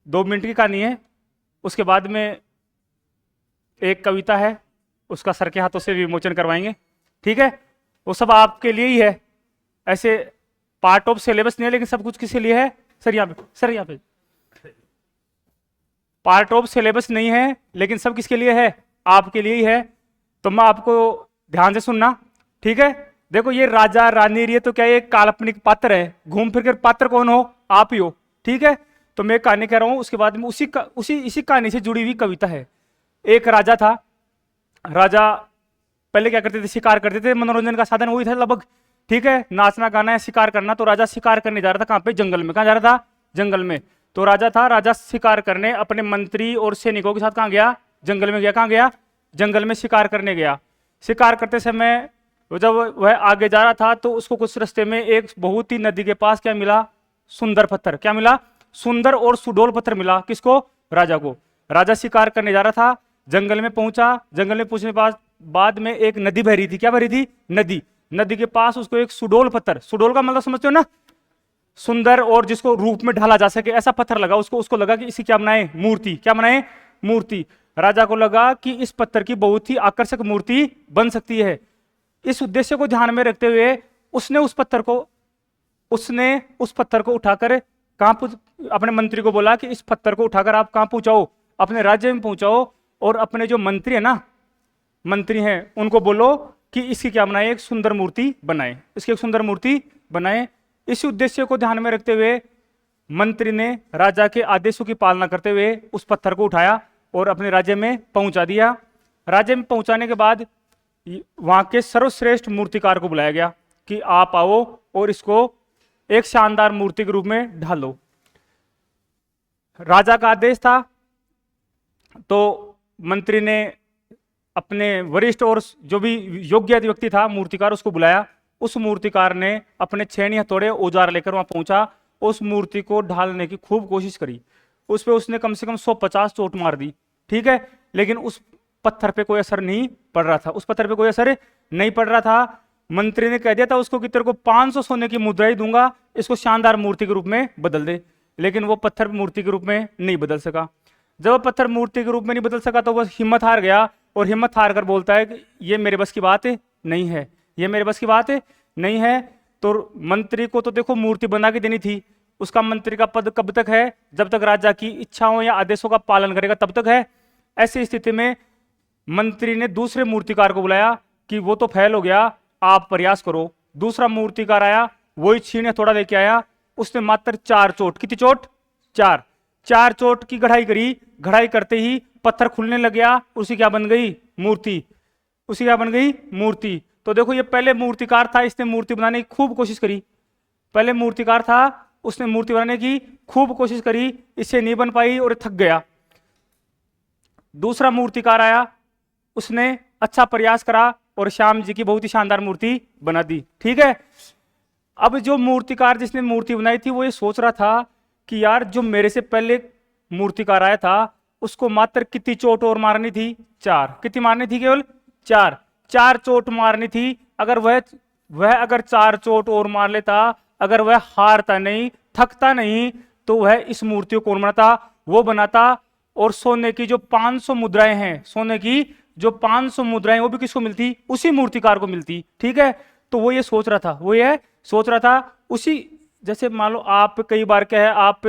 2 minute की कहानी है। उसके बाद में एक कविता है, उसका सर के हाथों से विमोचन करवाएंगे, ठीक है। वो सब आपके लिए ही है, ऐसे पार्ट ऑफ सिलेबस नहीं है, लेकिन सब कुछ किसके लिए है सर? यहाँ पे सर, यहाँ पे पार्ट ऑफ सिलेबस नहीं है, लेकिन सब किसके लिए है? आपके लिए ही है। तो मैं आपको ध्यान से सुनना, ठीक है। देखो ये राजा रानी, ये तो क्या है, एक काल्पनिक पात्र है, घूम फिर कर पात्र कौन हो? आप ही हो, ठीक है। तो मैं कहानी कह रहा हूं, उसके बाद में इसी कहानी से जुड़ी हुई कविता है। एक राजा था। राजा पहले क्या करते थे? शिकार करते थे, मनोरंजन का साधन वही था लगभग, ठीक है, नाचना गाना है, शिकार करना। तो राजा शिकार करने जा रहा था, कहां पे? जंगल में। कहां जा रहा था? जंगल में। तो राजा था, राजा शिकार करने अपने मंत्री और सैनिकों के साथ कहां गया? जंगल में गया। कहां गया? जंगल में शिकार करने गया। शिकार करते समय जब वह आगे जा रहा था, तो उसको कुछ रास्ते में एक बहुत ही नदी के पास क्या मिला? सुंदर पत्थर। क्या मिला? सुंदर और सुडोल पत्थर मिला। किसको? राजा को। राजा शिकार करने जा रहा था, जंगल में पहुंचा। जंगल में पहुंचने के बाद में एक नदी बह रही थी। क्या बह रही थी? नदी। नदी के पास उसको एक सुडोल पत्थर, सुडोल का मतलब समझते हो ना, सुंदर और जिसको रूप में ढाला जा सके, ऐसा पत्थर लगा उसको। उसको लगा कि इसी क्या बनाए? मूर्ति। क्या बनाए? मूर्ति। राजा को लगा कि इस पत्थर की बहुत ही आकर्षक मूर्ति बन सकती है। इस उद्देश्य को ध्यान में रखते हुए उसने उस पत्थर को उठाकर अपने मंत्री को बोला कि इस पत्थर को उठाकर आप कहां पहुंचाओ? अपने राज्य में पहुंचाओ। और अपने जो मंत्री है ना, मंत्री हैं, उनको बोलो कि इसकी क्या बनाए? एक सुंदर मूर्ति बनाए। इसकी एक सुंदर मूर्ति बनाए। इस उद्देश्य को ध्यान में रखते हुए मंत्री ने राजा के आदेशों की पालना करते हुए उस पत्थर को उठाया और अपने राज्य में पहुंचा दिया। राज्य में पहुंचाने के बाद वहां के सर्वश्रेष्ठ मूर्तिकार को बुलाया गया कि आप आओ और इसको एक शानदार मूर्ति के रूप में ढालो। राजा का आदेश था, तो मंत्री ने अपने वरिष्ठ और जो भी योग्य व्यक्ति था मूर्तिकार, उसको बुलाया। उस मूर्तिकार ने अपने छेनी हथौड़े औजार लेकर वहां पहुंचा। उस मूर्ति को ढालने की खूब कोशिश करी। उस पे उसने कम से कम 150 चोट मार दी, ठीक है, लेकिन उस पत्थर पे कोई असर नहीं पड़ रहा था। उस पत्थर पे कोई असर नहीं पड़ रहा था। मंत्री ने कह दिया था उसको कि तेरे को 500 सोने की मुद्राएं दूंगा, इसको शानदार मूर्ति के रूप में बदल दे। लेकिन वो पत्थर मूर्ति के रूप में नहीं बदल सका। जब वो पत्थर मूर्ति के रूप में नहीं बदल सका, तो वह हिम्मत हार गया और हिम्मत हार कर बोलता है कि ये मेरे बस की बात नहीं है, ये मेरे बस की बात नहीं है। तो मंत्री को तो देखो मूर्ति बना के देनी थी। उसका मंत्री का पद कब तक है? जब तक राजा की इच्छाओं या आदेशों का पालन करेगा तब तक है। ऐसी स्थिति में मंत्री ने दूसरे मूर्तिकार को बुलाया कि वो तो फेल हो गया, आप प्रयास करो। दूसरा मूर्तिकार आया, वही छीन हथौड़ा लेके आया। उसने मात्र 4 चोट, कितनी चोट? 4 चोट की गढ़ाई करी। गढ़ाई करते ही पत्थर खुलने लग गया। उसी क्या बन गई? मूर्ति। उसी क्या बन गई? मूर्ति। तो देखो ये पहले मूर्तिकार था, इसने मूर्ति बनाने की खूब कोशिश करी। पहले मूर्तिकार था, उसने मूर्ति बनाने की खूब कोशिश करी, इससे नहीं बन पाई और थक गया। दूसरा मूर्तिकार आया, उसने अच्छा प्रयास करा और श्याम जी की बहुत ही शानदार मूर्ति बना दी, ठीक है। अब जो मूर्तिकार जिसने मूर्ति बनाई थी, वो ये सोच रहा था कि यार जो मेरे से पहले मूर्तिकार आया था, उसको मात्र कितनी चोट और मारनी थी? 4। कितनी मारनी थी? केवल 4 चोट मारनी थी। अगर वह अगर 4 चोट और मार लेता, अगर वह हारता नहीं, थकता नहीं, तो वह इस मूर्ति को कौन बनाता? वो बनाता। और सोने की जो 500 मुद्राएं हैं, सोने की जो 500 मुद्राएं, वो भी किसको मिलती? उसी मूर्तिकार को मिलती, ठीक है। तो वो ये सोच रहा था उसी, जैसे मान लो आप कई बार क्या है, आप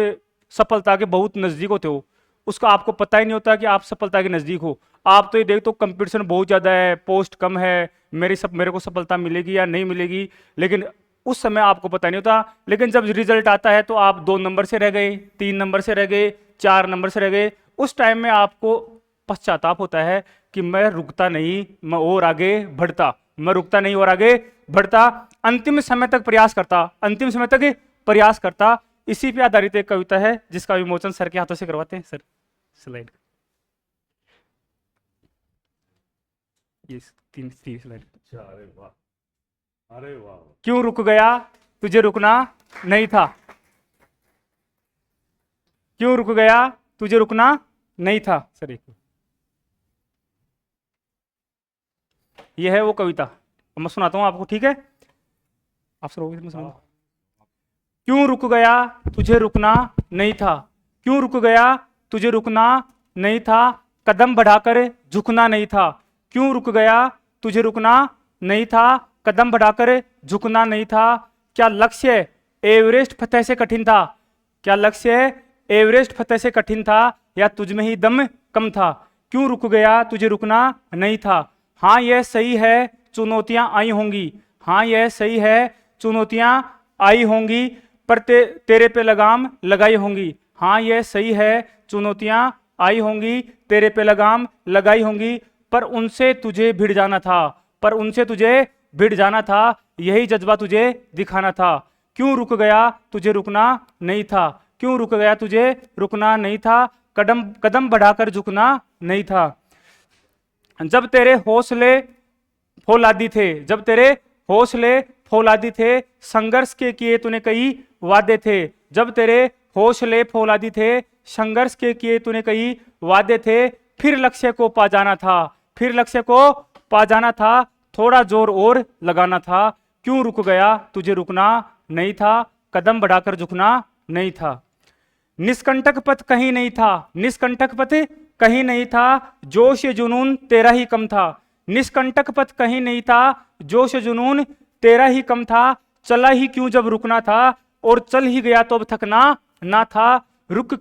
सफलता के बहुत नजदीक होते हो, उसका आपको पता ही नहीं होता कि आप सफलता के नजदीक हो। आप तो ये देखते हो कंपटीशन बहुत ज्यादा है, पोस्ट कम है, मेरे को सफलता मिलेगी या नहीं मिलेगी, लेकिन उस समय आपको पता नहीं होता। लेकिन जब रिजल्ट आता है तो आप 2 नंबर से रह गए, 3 नंबर से रह गए, 4 नंबर से रह गए। उस टाइम में आपको पश्चाताप होता है कि मैं रुकता नहीं, मैं और आगे बढ़ता, मैं रुकता नहीं और आगे बढ़ता, अंतिम समय तक प्रयास करता, अंतिम समय तक प्रयास करता। इसी पे आधारित एक कविता है जिसका विमोचन सर के हाथों से करवाते हैं। सर स्लाइड, ये 3 स्लाइड। अरे वाह, अरे वाह। क्यों रुक गया? तुझे रुकना नहीं था। क्यों रुक गया? तुझे रुकना नहीं था। सर एक ये है वो कविता, मैं सुनाता हूं आपको, ठीक है। आप सुनोगे? मैं सुनाऊंगा। क्यों रुक गया? तुझे रुकना नहीं था। क्यों रुक गया? तुझे रुकना नहीं था, कदम बढ़ाकर झुकना नहीं था। क्यों रुक गया? तुझे रुकना नहीं था, कदम बढ़ाकर झुकना नहीं था। क्या लक्ष्य एवरेस्ट फतेह से कठिन था? क्या लक्ष्य एवरेस्ट फतेह से कठिन था, या तुझ में ही दम कम था? क्यों रुक गया? तुझे रुकना नहीं था। हाँ यह सही है, चुनौतियां आई होंगी। हाँ यह सही है, चुनौतियां आई होंगी, पर तेरे पे लगाम लगाई होंगी। हाँ यह सही है, चुनौतियां आई होंगी, तेरे पे लगाम लगाई होंगी, पर उनसे तुझे भिड़ जाना था। पर उनसे तुझे भिड़ जाना था, यही जज्बा तुझे दिखाना था। क्यों रुक गया? तुझे रुकना नहीं था। क्यों रुक गया? तुझे रुकना नहीं था, कदम कदम बढ़ाकर झुकना नहीं था। जब तेरे हौसले फौलादी थे, जब तेरे हौसले फौलादी थे, संघर्ष के किए तूने कई वादे थे। जब तेरे हौसले फौलादी थे, संघर्ष के किए तूने कई वादे थे। फिर लक्ष्य को पा जाना था, फिर लक्ष्य को पा जाना था, थोड़ा जोर और लगाना था। क्यों रुक गया? तुझे रुकना नहीं था, कदम बढ़ाकर झुकना नहीं था। निष्कंटक पथ कहीं नहीं था, निष्कंटक पथ कहीं नहीं था, जोश जुनून तेरा ही कम था। निष्कंटक पथ कहीं नहीं था, जोश जुनून तेरा ही कम था। चला ही क्यों जब रुकना था, और चल ही गया तो अब थकना ना था। रुक क्यों